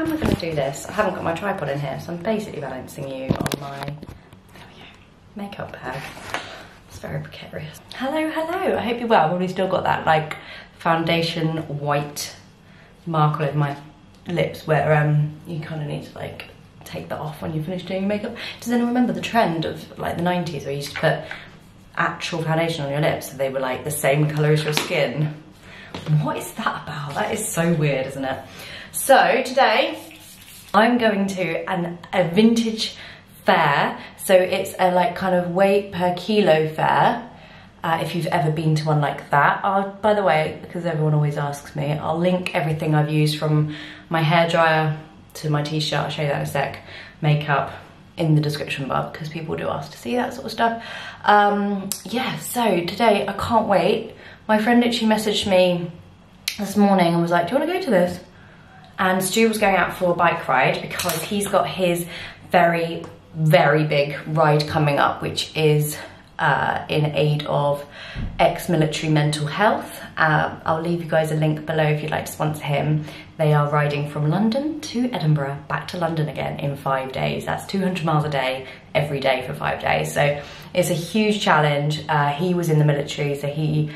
am I going to do this? I haven't got my tripod in here, so I'm basically balancing you on my, there we go, makeup bag. It's very precarious. Hello, hello. I hope you're well. I've probably still got that like foundation white mark all over my lips where you kind of need to like take that off when you finish doing your makeup. Does anyone remember the trend of like the 90s where you used to put actual foundation on your lips so they were like the same colour as your skin? What is that about? That is so weird, isn't it? So today I'm going to a vintage fair. So it's a like kind of weight per kilo fair. If you've ever been to one like that. By the way, because everyone always asks me, I'll link everything I've used from my hairdryer to my t-shirt, I'll show you that in a sec, makeup, in the description bar, because people do ask to see that sort of stuff. Yeah, so today I can't wait. My friend literally messaged me this morning and was like, do you want to go to this? And Stu was going out for a bike ride because he's got his very, very big ride coming up, which is in aid of ex-military mental health. I'll leave you guys a link below if you'd like to sponsor him. They are riding from London to Edinburgh, back to London again in 5 days. That's 200 miles a day, every day for 5 days. So it's a huge challenge. He was in the military, so he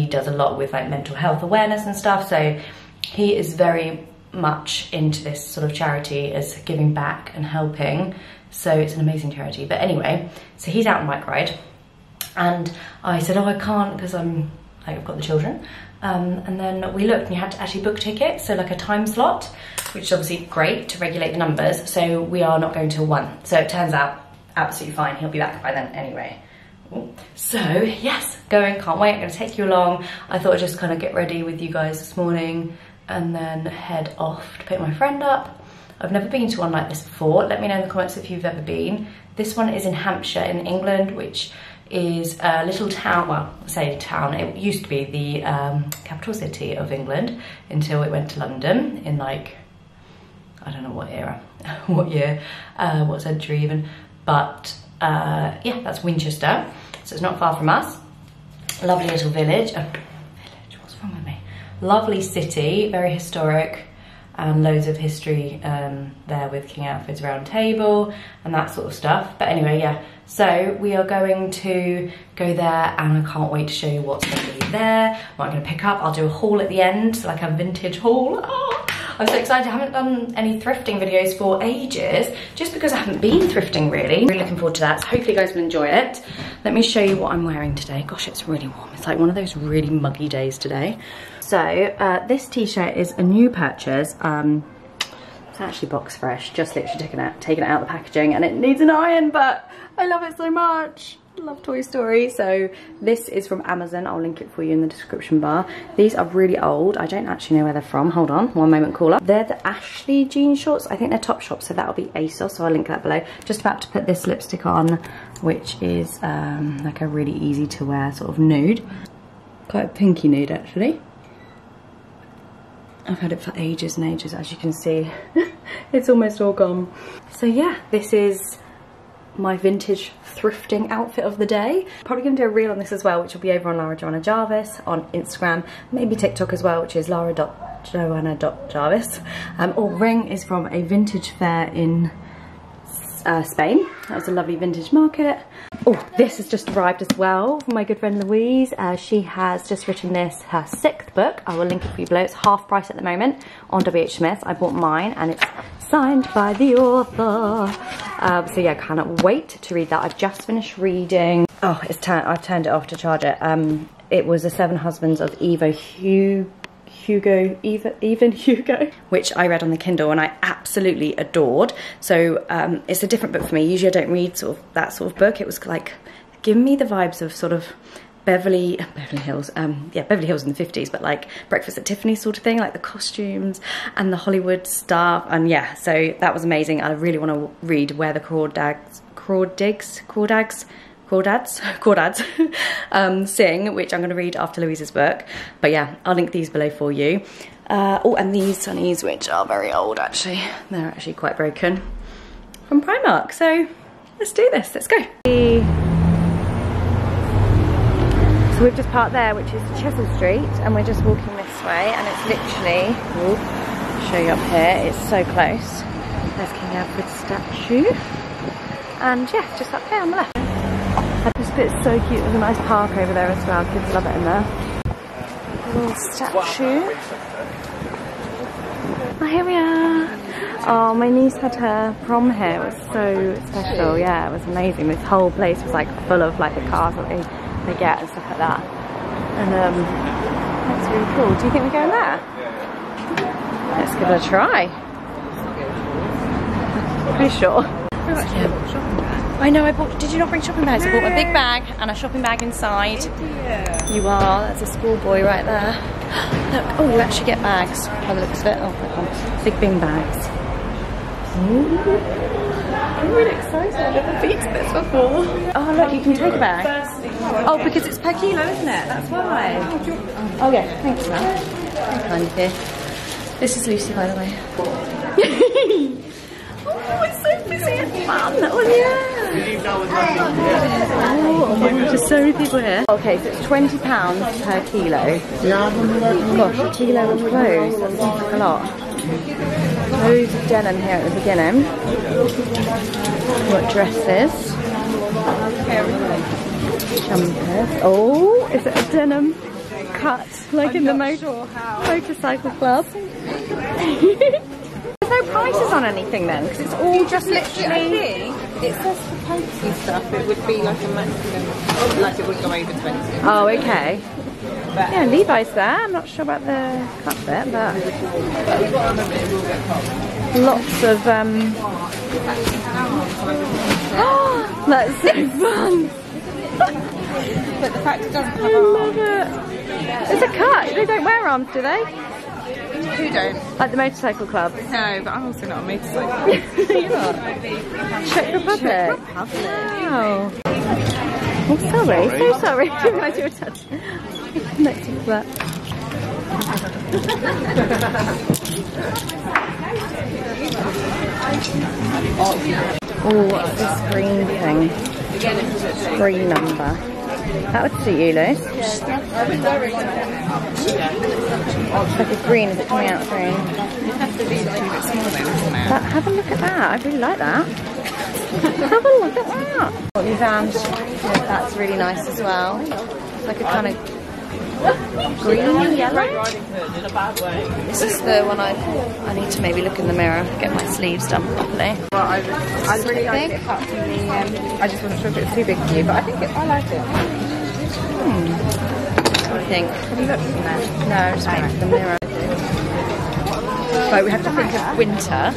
does a lot with like mental health awareness and stuff. So he is very much into this sort of charity as giving back and helping. So it's an amazing charity. But anyway, so he's out on bike ride. And I said, oh, I can't because I've got the children. And then we looked and you had to actually book tickets, so like a time slot, which is obviously great to regulate the numbers. So we are not going till 1. So it turns out absolutely fine. He'll be back by then anyway. So yes, going, can't wait. I'm going to take you along. I thought I'd just kind of get ready with you guys this morning and then head off to pick my friend up. I've never been to one like this before. Let me know in the comments if you've ever been. This one is in Hampshire in England, which is a little town, well, I say town, it used to be the capital city of England until it went to London in like, I don't know what era, what year, what century even, but yeah, that's Winchester, so it's not far from us. Lovely little village, what's wrong with me? Lovely city, very historic, and loads of history there with King Alfred's Round Table and that sort of stuff. But anyway, yeah, so we are going to go there and I can't wait to show you what's going to be there, what I'm going to pick up. I'll do a haul at the end, so like a vintage haul. Oh, I'm so excited. I haven't done any thrifting videos for ages, just because I haven't been thrifting really. Really looking forward to that, so hopefully you guys will enjoy it. Let me show you what I'm wearing today. Gosh, it's really warm. It's like one of those really muggy days today. So this t-shirt is a new purchase. It's actually box fresh, just literally taken it out of the packaging, and it needs an iron, but I love it so much. I love Toy Story. So this is from Amazon. I'll link it for you in the description bar. These are really old. I don't actually know where they're from. Hold on, one moment, caller. They're the Ashley jean shorts. I think they're Topshop, so that'll be ASOS, so I'll link that below. Just about to put this lipstick on, which is like a really easy to wear sort of nude. Quite a pinky nude actually. I've had it for ages and ages, as you can see. It's almost all gone. So yeah, this is my vintage thrifting outfit of the day. Probably gonna do a reel on this as well, which will be over on Lara Joanna Jarvis on Instagram, maybe TikTok as well, which is lara.joanna.jarvis. Ring is from a vintage fair in Spain. That was a lovely vintage market. Oh, this has just arrived as well from my good friend Louise. She has just written this, her 6th book. I will link it for you below. It's half price at the moment on WH Smith. I bought mine and it's signed by the author. So yeah, cannot wait to read that. I've just finished reading. Oh, I've turned it off to charge it. It was The 7 Husbands of Even Hugo, which I read on the Kindle and I absolutely adored. So it's a different book for me. Usually I don't read sort of that sort of book. It was like giving me the vibes of sort of Beverly Hills, yeah, Beverly Hills in the 50s, but like Breakfast at Tiffany's sort of thing, like the costumes and the Hollywood stuff. And yeah, so that was amazing. I really want to read Where the Crawdads sing, which I'm going to read after Louise's book. But yeah, I'll link these below for you. Oh, and these sunnies, which are very old actually. They're actually quite broken, from Primark. So let's do this, let's go. So we've just parked there, which is Chisel Street, and we're just walking this way, and it's literally show you up here. It's so close. There's King Alfred's statue. And yeah, just up here on the left. This bit's so cute. There's a nice park over there as well. Kids love it in there. A little statue. Oh, here we are. Oh, my niece had her prom here. It was so special. Yeah, it was amazing. This whole place was like full of like the cars that they get and stuff like that. And that's really cool. Do you think we're going there? Let's give it a try. Pretty sure. I know, did you not bring shopping bags? I bought my big bag and a shopping bag inside. You are, that's a schoolboy right there. Look, oh, you actually get bags. By the looks of it. Oh, big bin bags. Ooh. I'm really excited. I've never been to this before. Oh, look, you can take a bag. Oh, because it's per kilo, isn't it? That's why. Oh, yeah, thanks, man. Very kind of you. This is Lucy, by the way. Oh, it's so busy and fun. Oh, yeah. Oh my gosh, there's so many people here. Okay, so it's £20 per kilo. Gosh, a kilo of clothes. That seems like a lot. Loads of denim here at the beginning. What dresses? Jumpers. Oh, is it a denim cut like in the motorcycle club? There's no prices on anything then, because it's all just literally. It says for pants and stuff. It would be like a maximum, like it would go over 20. Oh, okay. But yeah, Levi's there. I'm not sure about the cut bit, but lots of Oh, that's so fun. But the fact it doesn't have I love it. It's a cut. They don't wear arms, do they? Who don't? Like the motorcycle club. No, but I'm also not a motorcycle. You're not? Czech Republic. Wow. Oh, sorry. So sorry. I didn't realise you were touching. Connected to that. Oh, what's this green thing? Green number. That would suit you, Liz. It's like a green. Is it coming out green? But have a look at that. I really like that. Have a look at that. Oh, these arms. That's really nice as well. It's like a kind of green and yellow. This is the one I need to maybe look in the mirror, get my sleeves done properly. Well, I really like it apart from the, I just wasn't sure if it's too big for you, but I think I like it. What do you think? Have you looked in there? No, just waiting for the mirror. Right, we have to think of winter.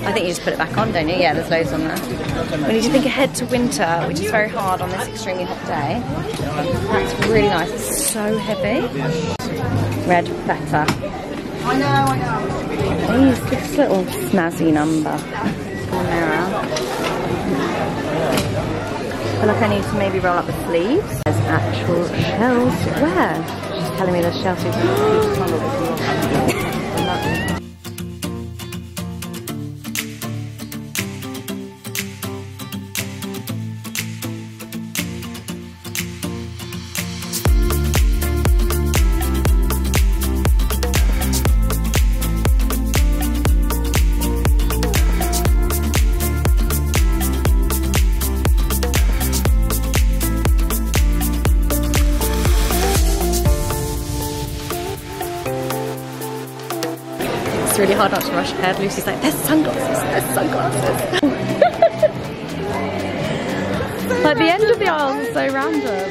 I think you just put it back on, don't you? Yeah, there's loads on there. We need to think ahead to winter, which is very hard on this extremely hot day. That's really nice. It's so heavy. Red feather. I know. This little snazzy number. Mirror. I feel like I need to maybe roll up the sleeves. There's actual shells. Where? She's telling me there's shells. Really hard not to rush ahead. Lucy's like, there's sunglasses, there's sunglasses. Like the end of the aisles is so random.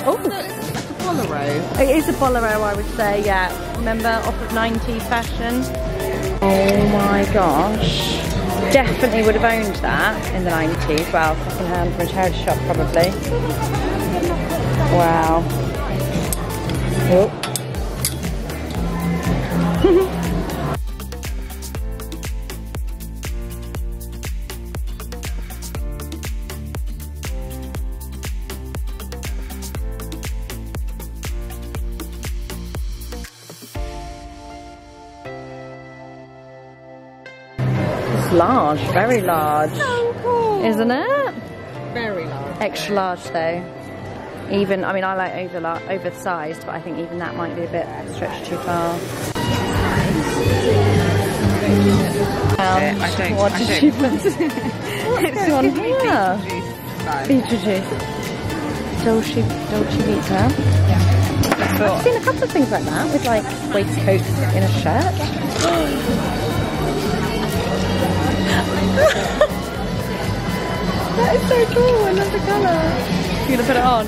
Oh, It's a bolero. it is a bolero, I would say, yeah. Remember, off of 90s fashion? Oh my gosh. Definitely would have owned that in the 90s. Well, second hand from a charity shop probably. Wow. Oh. It's large, very large. So cool. Isn't it? Very large. Extra large though. Even, I mean, I like oversized, but I think even that might be a bit stretched too far. What did she put? It's on here. Beetroot juice. Dolce Vita. I've seen a couple of things like that with like waistcoats in a shirt. That is so cool. I love the colour. You're gonna put it on?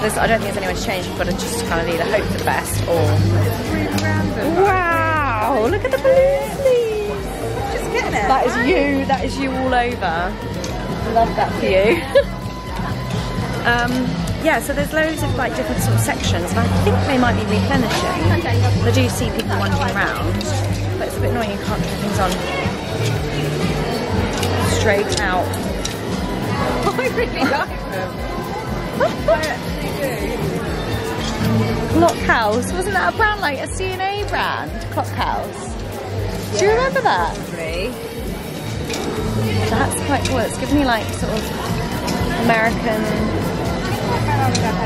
I don't think anyone's changed. You've got to just kind of either hope for the best or. Wow! Look at the blue sleeve. Just getting it. That is you. That is you all over. Love that for you. Yeah, so there's loads of like different sort of sections, and I think they might be replenishing. I do see people wandering around, but it's a bit annoying you can't try things on straight out. I really like them. I actually do. Clock House, wasn't that a brand like a C&A brand? Clock House. Do you remember that? Really? That's quite cool. It's given me like sort of American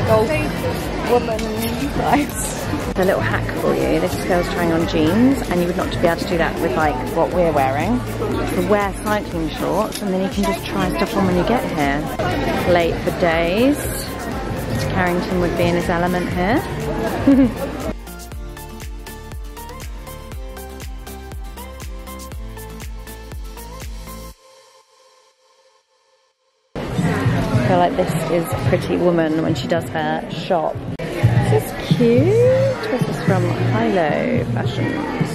golf woman vibes. A little hack for you. This girl's trying on jeans, and you would not be able to do that with like what we're wearing. So wear cycling shorts, and then you can just try stuff on when you get here. Late for days. Carrington would be in his element here. I feel like this is a pretty woman when she does her shop. This is cute. This is from Hilo Fashions.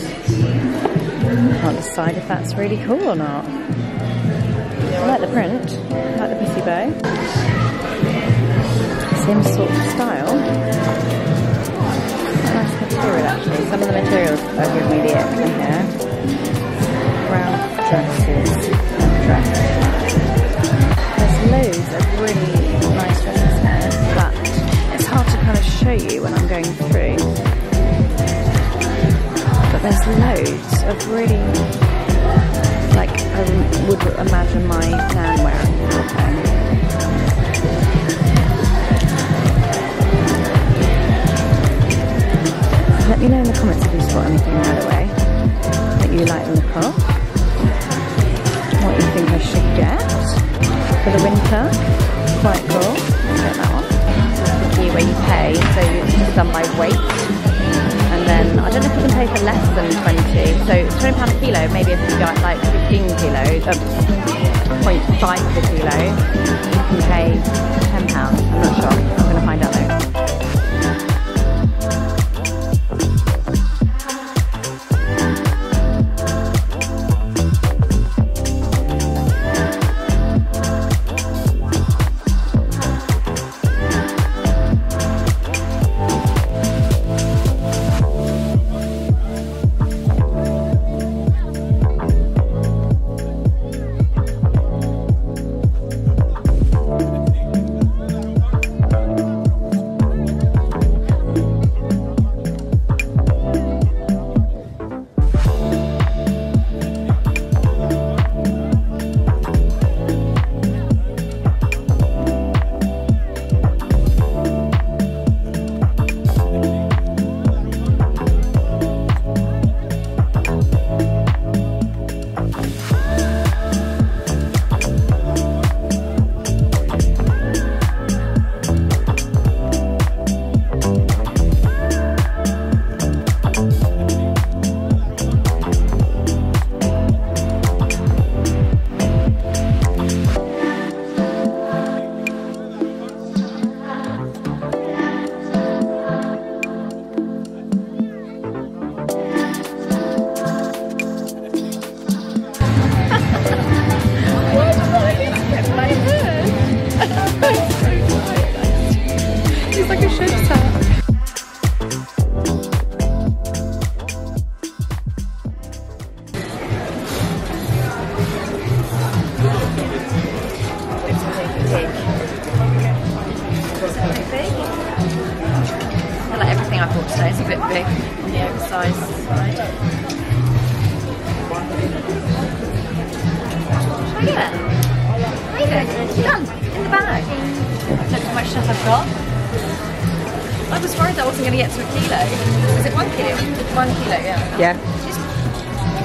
Can't decide if that's really cool or not. I like the print. I like the pissy bow. Same sort of style. Nice material actually. Some of the materials are giving me the ick in here. Brown dresses and dresses. There's loads of really nice dresses here, but it's hard to kind of show you when I'm going through. But there's loads of really, like, I would imagine my nan wearing sort of thing. Let me know in the comments if you spot anything, by the way, that you like the look of. What you think I should get for the winter. Quite cool. Let's get that one. The key where you pay, so it's just done by weight. And then, I don't know if you can pay for less than 20. So it's £20 a kilo, maybe if you got like 15 kilos, 0.5 of a kilo, you can pay £10. I'm not sure. I'm going to find out though.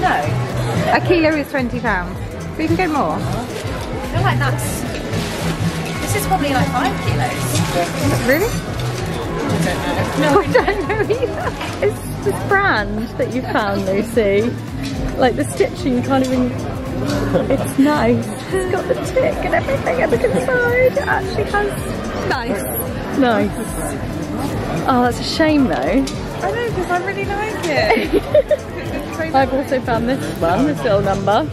No. A kilo is £20. So you can go more. I feel like this is probably like 5 kilos. Really? No, I don't know either. It's this brand that you found, Lucy. Like the stitching, you can't even... It's nice. It's got the tick and everything and look inside. It actually has... Nice. Nice. Oh, that's a shame though. I know, because I really like it. I've also found this one, this little number.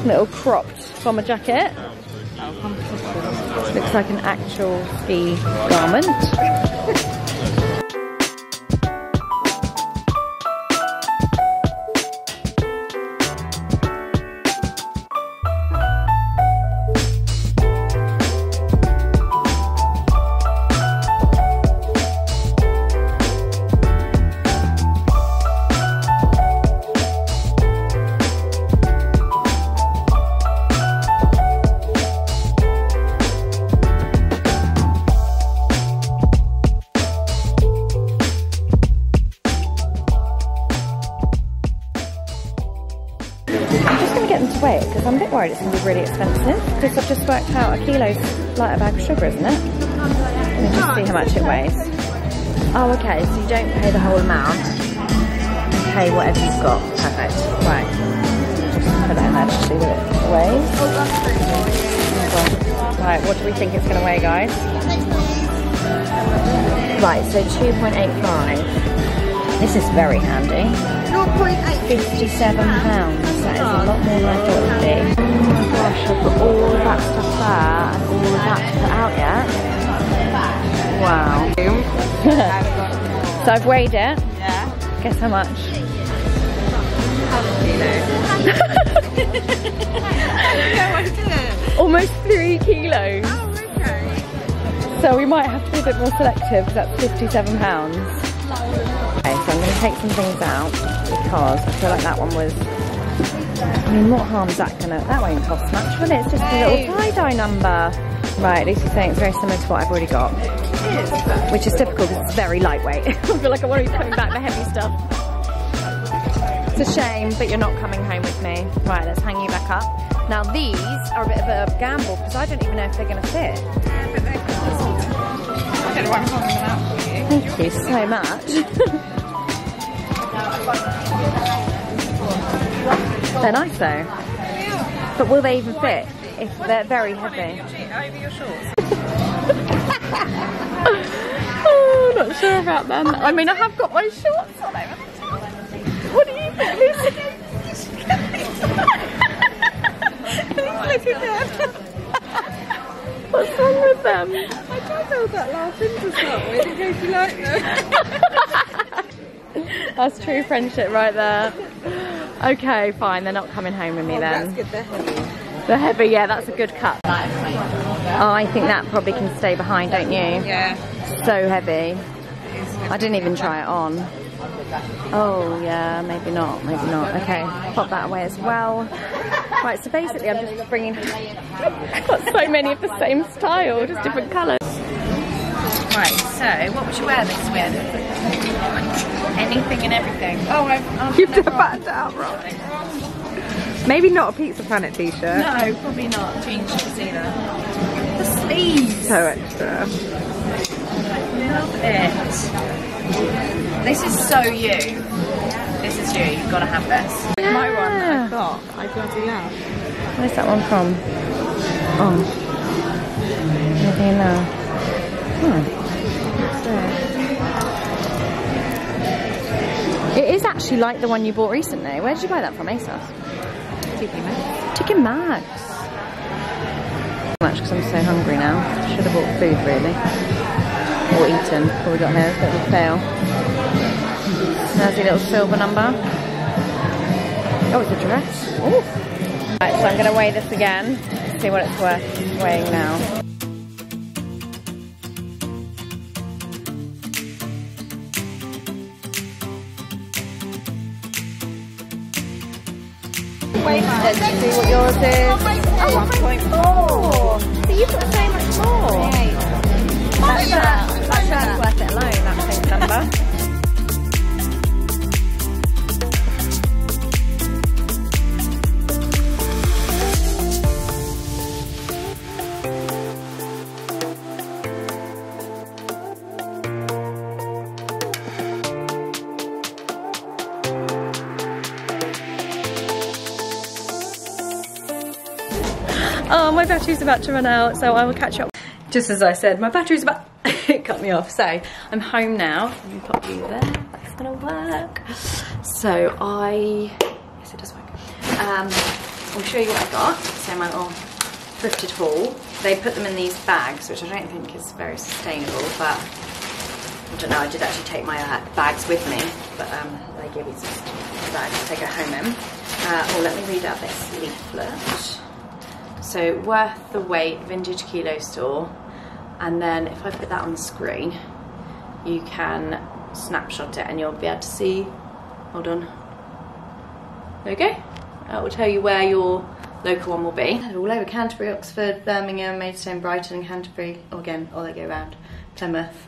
Little cropped bomber jacket. Looks like an actual ski garment. Because I'm a bit worried it's going to be really expensive, because I've just worked out a kilo's like a bag of sugar, isn't it? Let me just see how much it weighs. Oh, okay, so you don't pay the whole amount, you pay whatever you've got. Perfect. Right, just put that in there to see what it weighs. Right, what do we think it's going to weigh, guys? Right, so 2.85. This is very handy. 57 pounds. That is a lot more than I thought it would be. Oh my gosh, I've got all of that stuff there and all of that to put out yet. Wow. So I've weighed it. Yeah. Guess how much? Almost 3 kilos. Oh, okay. So we might have to be a bit more selective, because that's 57 pounds. Okay, so I'm going to take some things out because I feel like that one was... I mean, what harm's that gonna... That won't cost much, will it? It's just a little tie-dye number. Right, Lucy's saying it's very similar to what I've already got. It is. Which is difficult because it's very lightweight. I feel like I want to be coming back the heavy stuff. It's a shame, but you're not coming home with me. Right, let's hang you back up. Now these are a bit of a gamble because I don't even know if they're going to fit. Yeah, but they're cool. I don't know why I'm holding them out for you. Thank you so much. They're nice though. Yeah. But will they even fit if they're very heavy? Over your shorts. Oh, not sure about them. I mean, I have got my shorts on over the top. What do you think, Lucy? What's wrong with them? I tried to hold that laugh in to start with in case you like them. That's true friendship right there. Okay, fine, they're not coming home with me then. That's good, they're heavy. They're heavy, yeah, that's a good cut. Oh, I think that probably can stay behind, don't you? Yeah. So heavy. I didn't even try it on. Oh, yeah, maybe not, maybe not. Okay, pop that away as well. Right, so basically I'm just bringing... I've got so many of the same style, just different colours. Right, so what would you wear this with? Anything and everything. Oh, You've backed out, right? maybe not a Pizza Planet t-shirt. No, probably not. Jeans shoes either. The sleeves. So extra. Love it. This is so you. This is you. You've got to have this. My one I've got. I bloody love. Where's that one from? Oh. Maybe now. It is actually like the one you bought recently. Where did you buy that from, ASOS? Chicken Max. Much because I'm so hungry now. Should have bought food really. Or eaten before we got here. It's a bit of a fail. There's your little silver number. Oh, it's a dress. Ooh. Right, so I'm going to weigh this again. See what it's worth weighing now. Let's see what yours is. Oh, 1.4. So you've got so much more. That shirt's worth it alone, that pink number. my battery's about to run out, so I will catch up. Just as I said, my battery's about it cut me off. So I'm home now. Let me pop you there. That's gonna work. So yes, it does work. I'll show you what I got. So my little thrifted haul. They put them in these bags, which I don't think is very sustainable, but I don't know. I did actually take my bags with me, but they gave me some bags to take it home in. Let me read out this leaflet. So, worth the wait, vintage kilo store. And then if I put that on the screen, you can snapshot it and you'll be able to see, hold on. There we go. It will tell you where your local one will be. All over Canterbury, Oxford, Birmingham, Maidstone, Brighton, Canterbury, or they go around, Plymouth.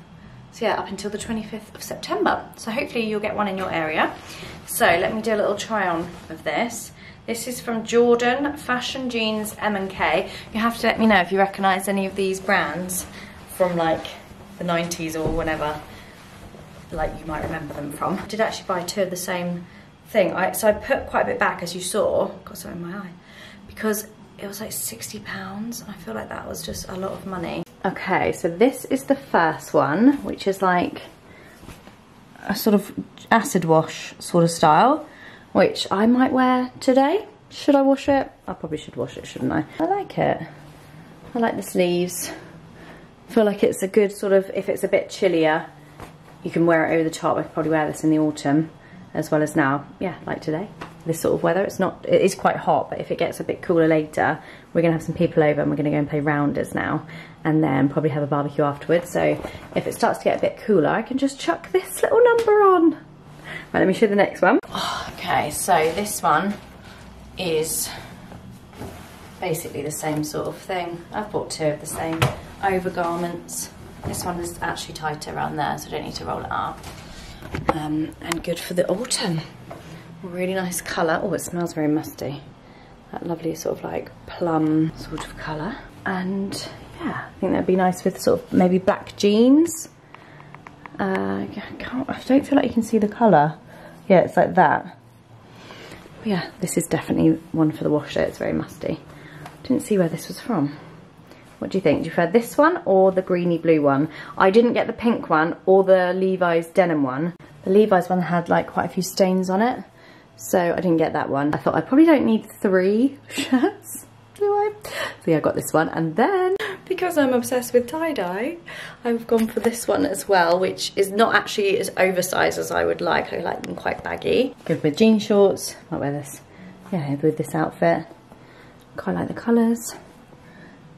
So yeah, up until the 25th of September. So hopefully you'll get one in your area. So let me do a little try on of this. This is from Jordan, Fashion Jeans M&K. You have to let me know if you recognise any of these brands from like the 90s or whenever, like you might remember them from. I did actually buy 2 of the same thing. So I put quite a bit back, as you saw, got something in my eye, because it was like £60 and I feel like that was just a lot of money. Okay, so this is the first one, which is like a sort of acid wash sort of style, which I might wear today. Should I wash it? I probably should wash it, shouldn't I? I like it. I like the sleeves. I feel like it's a good sort of, if it's a bit chillier, you can wear it over the top. I could probably wear this in the autumn as well as now. Yeah, like today. This sort of weather. It is quite hot, but if it gets a bit cooler later, we're gonna have some people over and we're gonna go and play rounders now, and then probably have a barbecue afterwards. So if it starts to get a bit cooler, I can just chuck this little number on. Right, let me show you the next one. Okay, so this one is basically the same sort of thing. I've bought 2 of the same overgarments. This one is actually tighter around there, so I don't need to roll it up. And good for the autumn. Really nice colour. Oh, it smells very musty. That lovely sort of like plum sort of colour. And yeah, I think that'd be nice with sort of maybe black jeans. I don't feel like you can see the colour. Yeah, it's like that. But yeah, this is definitely one for the wash day. It's very musty. Didn't see where this was from. What do you think? Do you prefer this one or the greeny blue one? I didn't get the pink one or the Levi's denim one. The Levi's one had like quite a few stains on it, so I didn't get that one. I thought I probably don't need 3 shirts, do I? So yeah, I got this one, and then because I'm obsessed with tie-dye, I've gone for this one as well, which is not actually as oversized as I would like. I like them quite baggy. Good with jean shorts. Might wear this, yeah, with this outfit. Quite like the colours.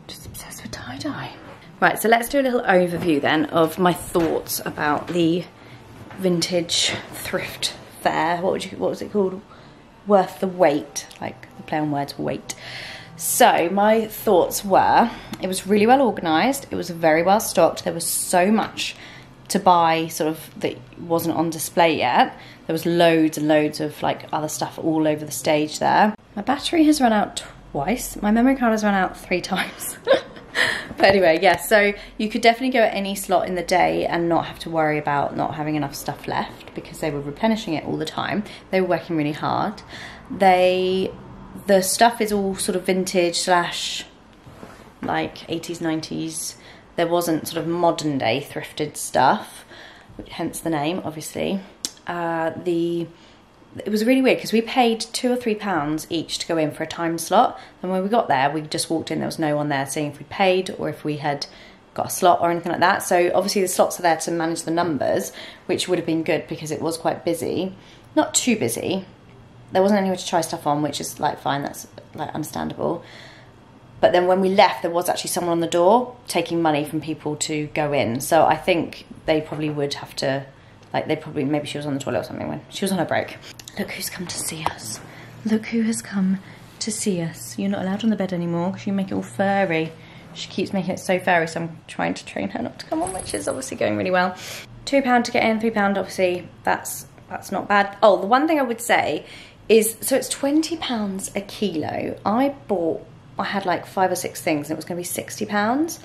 Just obsessed with tie-dye. Right, so let's do a little overview then of my thoughts about the vintage thrift fair. What was it called? Worth the wait, like the play on words, wait. So my thoughts were, it was really well organised, it was very well stocked, there was so much to buy sort of that wasn't on display yet. There was loads and loads of like other stuff all over the stage there. My battery has run out twice, my memory card has run out 3 times. But anyway, yeah, so you could definitely go at any slot in the day and not have to worry about not having enough stuff left, because they were replenishing it all the time. They were working really hard. The stuff is all sort of vintage slash like 80s, 90s. There wasn't sort of modern day thrifted stuff, hence the name, obviously. It was really weird because we paid £2 or £3 each to go in for a time slot, and when we got there we just walked in, there was no one there saying if we paid or if we had got a slot or anything like that. So obviously the slots are there to manage the numbers, which would have been good because it was quite busy. Not too busy. There wasn't anywhere to try stuff on, which is like fine, that's like understandable. But then when we left, there was actually someone on the door taking money from people to go in. So I think they probably would have to, like maybe she was on the toilet or something when she was on her break. Look who's come to see us. Look who has come to see us. You're not allowed on the bed anymore because you make it all furry. She keeps making it so furry, so I'm trying to train her not to come on, which is obviously going really well. £2 to get in, £3 obviously, that's not bad. Oh, the one thing I would say is, so it's £20 a kilo. I had like 5 or 6 things and it was gonna be £60.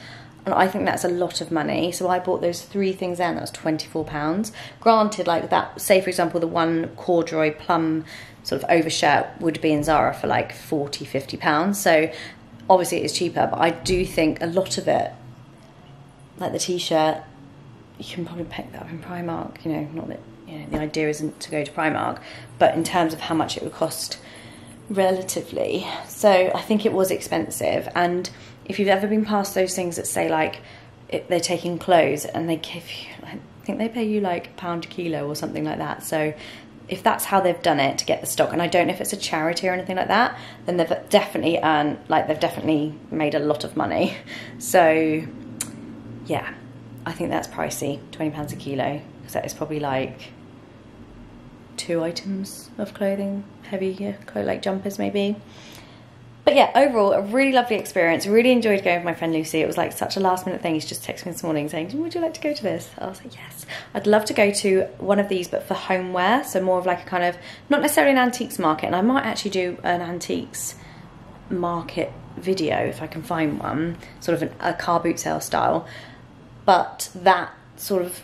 And I think that's a lot of money. So I bought those 3 things and that was £24. Granted, like that, say for example, the one corduroy plum sort of overshirt would be in Zara for like £40, £50. So obviously it is cheaper, but I do think a lot of it, like the t-shirt, you can probably pick that up in Primark. You know, not that, you know, the idea isn't to go to Primark, but in terms of how much it would cost relatively. So I think it was expensive. And if you've ever been past those things that say like they're taking clothes and they give you, I think they pay you like £1 a kilo or something like that. So if that's how they've done it to get the stock, and I don't know if it's a charity or anything like that, then they've definitely earned, like they've definitely made a lot of money. So yeah, I think that's pricey, £20 a kilo, because that is probably like 2 items of clothing, heavy like jumpers maybe. But yeah, overall, a really lovely experience. Really enjoyed going with my friend Lucy. It was like such a last minute thing. She just texted me this morning saying, would you like to go to this? I was like, yes. I'd love to go to one of these, but for homeware. So more of like a kind of, not necessarily an antiques market. And I might actually do an antiques market video if I can find one. Sort of a car boot sale style. But that sort of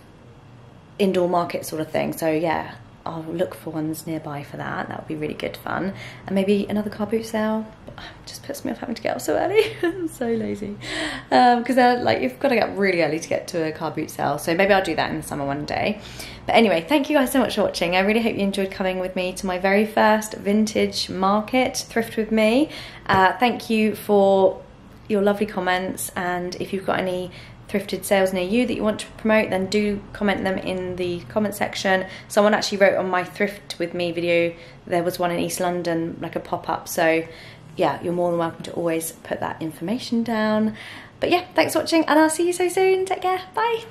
indoor market sort of thing. So yeah, I'll look for ones nearby for that. That would be really good fun. And maybe another car boot sale. It just puts me off having to get up so early. I'm so lazy. Because like you've got to get up really early to get to a car boot sale. So maybe I'll do that in the summer one day. But anyway, thank you guys so much for watching. I really hope you enjoyed coming with me to my very first vintage market, Thrift with me. Thank you for your lovely comments. And if you've got any thrifted sales near you that you want to promote, then do comment them in the comment section. Someone actually wrote on my Thrift with me video, there was one in East London, like a pop-up. So yeah, you're more than welcome to always put that information down. But yeah, thanks for watching and I'll see you so soon. Take care, bye.